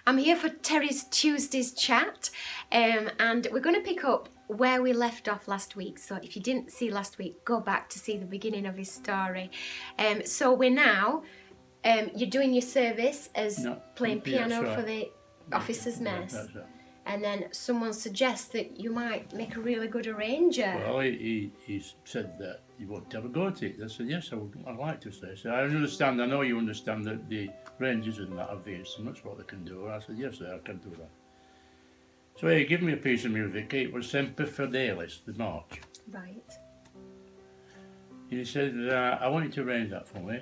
I'm here for Terry's Tuesday's chat, and we're going to pick up where we left off last week. So if you didn't see last week, go back to see the beginning of his story. So we're now, you're doing your service as playing piano for the officers' mess. That's right. And then someone suggests that you might make a really good arranger. Well, he said that you want to have a go at it. I said, yes, I'd like to say. So I understand, I know you understand that the ranges and that of the instruments, what they can do. I said, yes, sir, I can do that. So he gave me a piece of music. It was Semper Fidelis, the march. Right. He said, I want you to arrange that for me,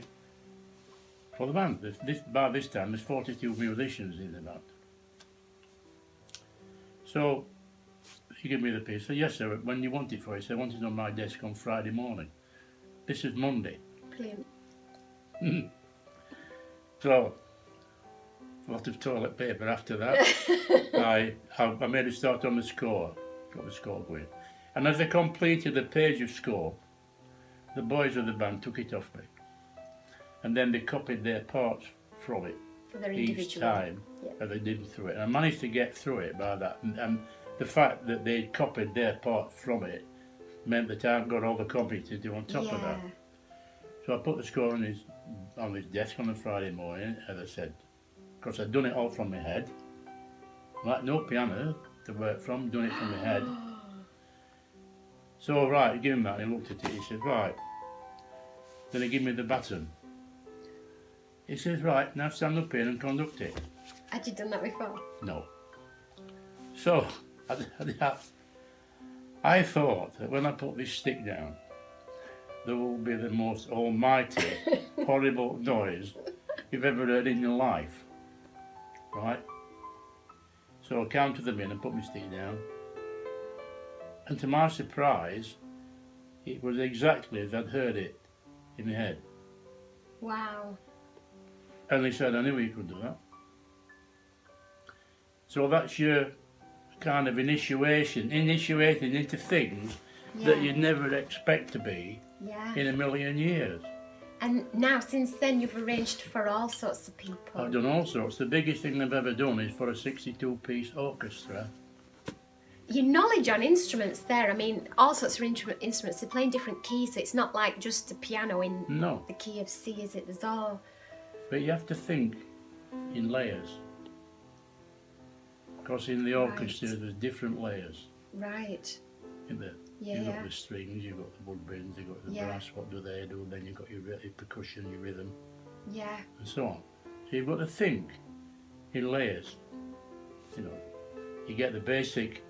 for the band. By this time, there's 42 musicians in the band. So he gave me the piece. I said, yes, sir, when you want it for? He said, I want it on my desk on Friday morning. This is Monday. Brilliant. So, a lot of toilet paper after that. I made a start on the score, got the score going. And as I completed the page of score, the boys of the band took it off me. And then they copied their parts from it each time as they did through it. And I managed to get through it by that. And the fact that they copied their part from it meant that I hadn't got all the copy to do on top of that. So I put the score on his desk on a Friday morning, as I said, because I'd done it all from my head. Like no piano to work from, done it from my head. So right, he gave him that, he looked at it, he said, right. Then he gave me the baton. He says, right, now stand up here and conduct it. Had you done that before? No. So, I thought that when I put this stick down, there will be the most almighty, horrible noise you've ever heard in your life. Right? So I counted them in and put my stick down. And to my surprise, it was exactly as I'd heard it in my head. Wow. And he said, I knew he could do that. So that's your kind of initiating into things that you'd never expect to be in a million years. And now, since then, you've arranged for all sorts of people. I've done all sorts. The biggest thing I've ever done is for a 62-piece orchestra. Your knowledge on instruments there, I mean, all sorts of instruments, they play in different keys, so it's not like just a piano in the key of C, is it? There's all... But you have to think in layers. Because in the orchestra there's different layers. Right. In there. You've got the strings, you've got the woodwinds, you've got the brass, what do they do, then you've got your percussion, your rhythm, and so on. So you've got to think in layers. You know, you get the basic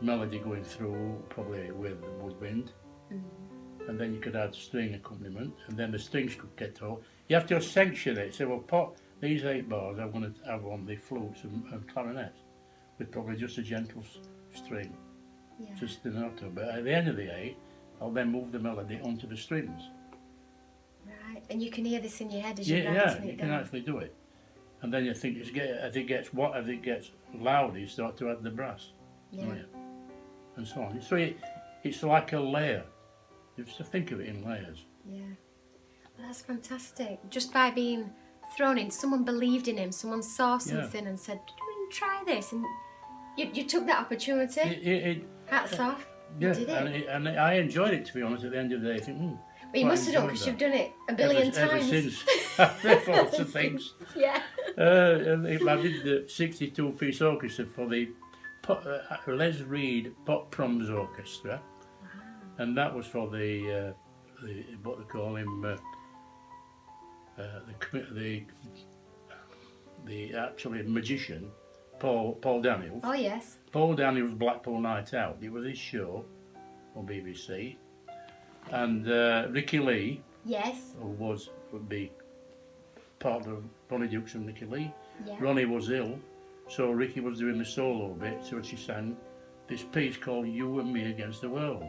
melody going through, probably with the woodwind, and then you could add string accompaniment, and then the strings could get all. You have to section it. Say, well, pop these 8 bars I want to have on the flutes and clarinets, with probably just a gentle string, just an alto. But at the end of the 8, I'll then move the melody onto the strings. Right, and you can hear this in your head as you're writing it down. Yeah, you can actually do it. And then you think as it gets louder, you start to add the brass, and so on. So it's like a layer. You have to think of it in layers. Yeah, well, that's fantastic. Just by being thrown in, someone believed in him. Someone saw something and said, "Try this," and you took that opportunity. Hats off. Yeah, you did it. and I enjoyed it, to be honest. At the end of the day, I think, well, you must have done, because you've done it a billion times. Ever since. There's lots of things. Yeah. I did the 62-piece orchestra for the Les Reed Pop Proms Orchestra. Wow. And that was for the what they call him, the actually magician, Paul Daniels. Oh yes. Paul Daniels' Blackpool Night Out. It was his show on BBC, and Ricky Lee. Yes. Who would be part of Bonnie Dukes and Ricky Lee. Yeah. Ronnie was ill, so Ricky was doing the solo bit. So she sang this piece called "You and Me Against the World,"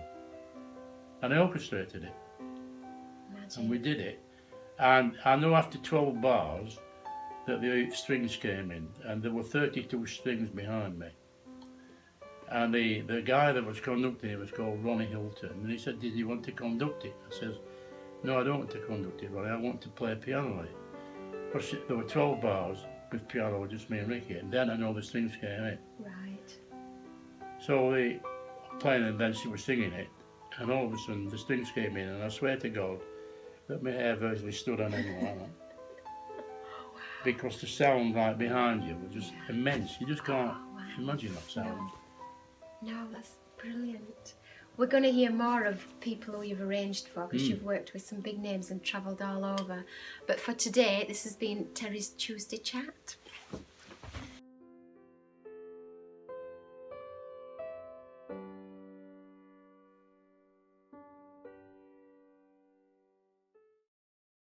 and I orchestrated it. Imagine. And we did it. And I know after 12 bars that the strings came in, and there were 32 strings behind me. And the guy that was conducting it was called Ronnie Hilton, and he said, "Did you want to conduct it?" I says, "No, I don't want to conduct it, Ronnie. I want to play piano on it." Because there were 12 bars, with piano, just me and Ricky, and then I know the strings came in. Right. So we were playing, and then she was singing it, and all of a sudden the strings came in, and I swear to God that my hair virtually stood on end like that. Because the sound right behind you was just immense. You just can't imagine that sound. No, that's brilliant. We're going to hear more of people who you've arranged for, because you've worked with some big names and travelled all over. But for today, this has been Terry's Tuesday Chat.